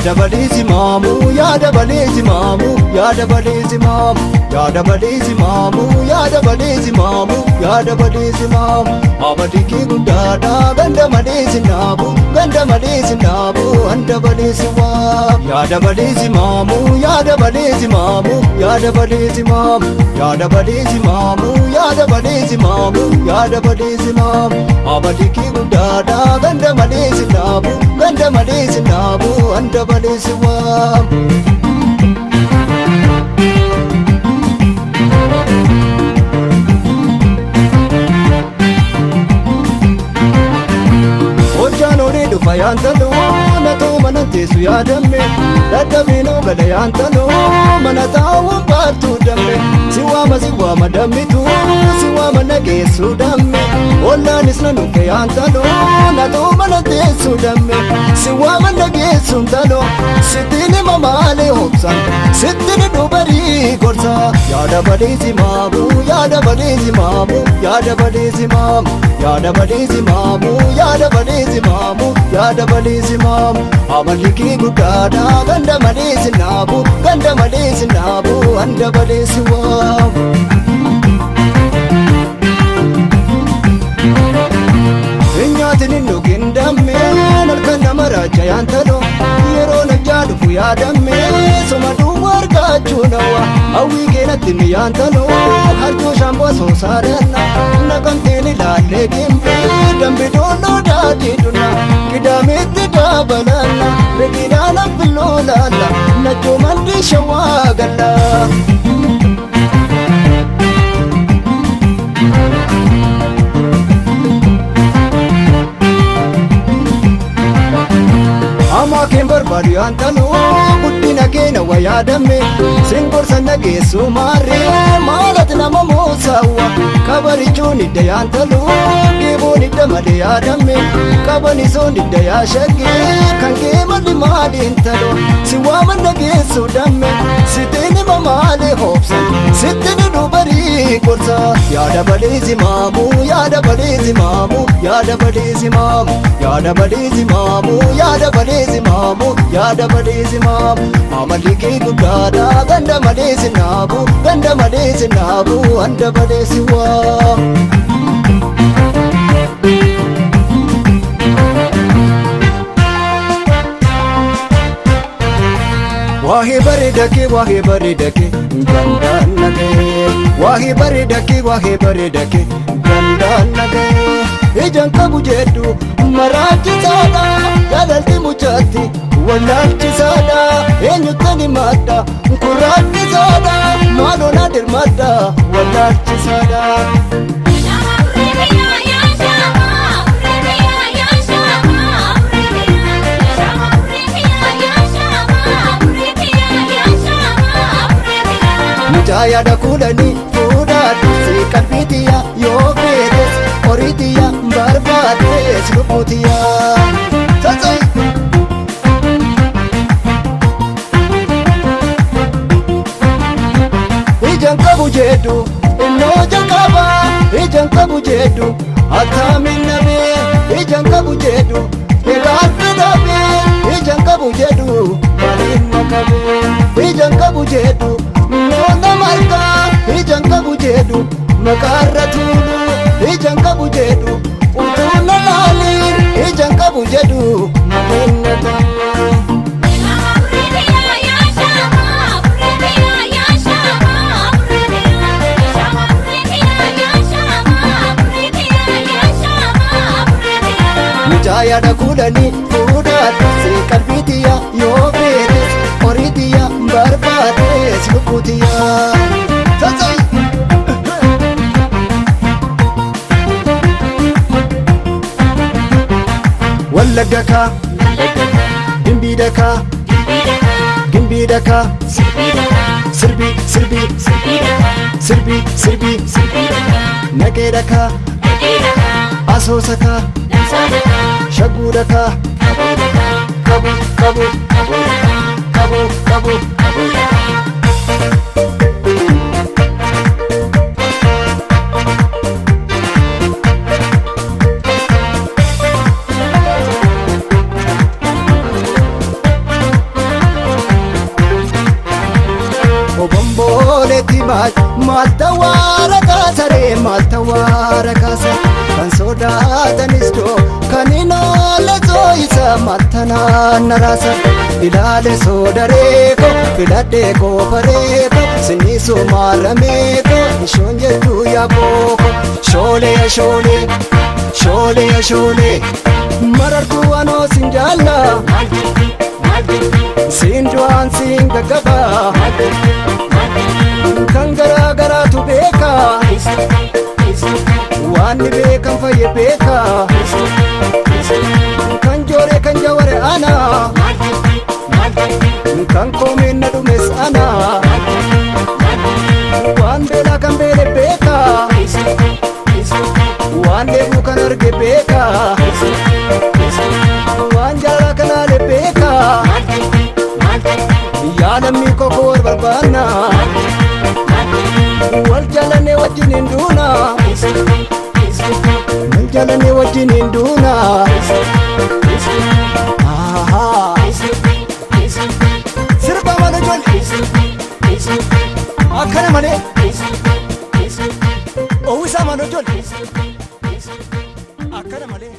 dabalee simaamu yaa dabalee simaamu yaa dabalee simaamu yaa dabalee simaamu yaa dabalee simaamu yaa dabalee simaamu amadikii guddaadha ganda malee sinaabu ganda malee sinaabu anda balee simaamu yaa dabalee simaamu yaa dabalee simaamu yaa dabalee simaamu yaa dabalee simaamu yaa dabalee simaamu yaa dabalee simaamu amadikii guddaadha ganda malee sinaabu ganda malee sinaabu anda balee simaamu. Fayantalo nato manantesu yaadamme dadhabinoo gada yaantalo manataawwan baartuu damme siwaama dammitu siwaama nageessu damme ollaanis nanukke yaantalo nato mananteessu damme siwaama nageessun talo sittini mamaalee hobsan sittini dubarii gorsa yaada balee simaamu yaada balee simaamu yaada balee simaamu yaada balee simaamu yaada balee simaamu yaada balee simaamu amallikii guddaadha ganda malee sinaabu ganda malee sinaabu anda balee simaamu. Nyaatiin hin dhugin dammee halkan nama raacha yaantalo yeroo najjaa dhufu yaadamme soma dhuuma argachuu nawa hawwii keenatti mi yaantalo harjoo shaamboo soosaadhanna naqamteen ilaallee gimbee dambi doonoo daadii dhuna qidaameetti daabalanna reqidhaana filloo laalla najjoo mandii shawaa galla. Amaakeen barbaadu yaantalo guddina keenya wayaadamme singorsa nageessu maarree maalati nama moosaawwa kabarichuun idda yaantalo geeboon idda malee yaadamme qabanisoon idda yaashagge kan kee malli maaliin talo si waama nageessu damme sitini mamaalee hoobsan sittini dubarii gorsa yaada balee simaamu yaada balee simaamu yaada balee simaamu yaada balee simaamu yaada balee simaamu yaada balee simaamu amallikii guddaadha ganda malee sinaabu ganda malee sinaabu anda balee simaamu. Wahe bareedake gandaan nagee wahe bareedake gandaan nagee ijaan qabu jedhu maraachisaadha jaalalti muchaatti wallaalchisaadha eenyuttani maadha kuraachisaadha maaloona dirmaadha wallaalchisaadha. Mucaayada kudhanii fuudhaadhisi qalbiitiya yoo feetes horiitiya barbaadees lubbuutiya. Ijaan qabu jedhu innoo jalqaba ijaan qabu jedhu attamiin nabee ijaan qabu jedhu ilaalcha dhabee ijaan qabu jedhu maaliin makabee ijaan qabu jedhu. Noona margaa ijaan qabu jedhu makaarra tuulu ijaan qabu jedhu utuu na laaliin ijaan qabu jedhu mahinna ta'u. Mucaayada kudhanii fuudhaadhisi qalbiitiya yoo feetes horiitiya barbaadees lubbuutiya. Wallagga kaa gimbii dhakaa sirbii naqee dhakaa asoosa kaa shagguu dhakaa qabu. Maltawaara kaasaree maltawaara kaasa kan sodaatanis doo kan inoole sooyisa maltanaan naraasa ilaale soodareeko filadhee koofareeko siniisu maarameeko ishoon jettuu yaabooko shoolee shoolee shoolee shoolee marartuu anoo sin jaalla siin du'aan siin gaggabaa kan garaa garaatu beeka waan ni beekan fayye beeka kan joore kan jaware ana kan koomeen na dhumes ana waan beelaa kan beele beeka waan dheebuu kan arge beeka waan jaalala kan haale beeka yaalamni koko wal barbaanna wal jaalane wajjin hin duuna wal jaalane wajjin hin duuna sirba mana ijoollee akkana malee oowwisaa mana ijoollee akkana malee.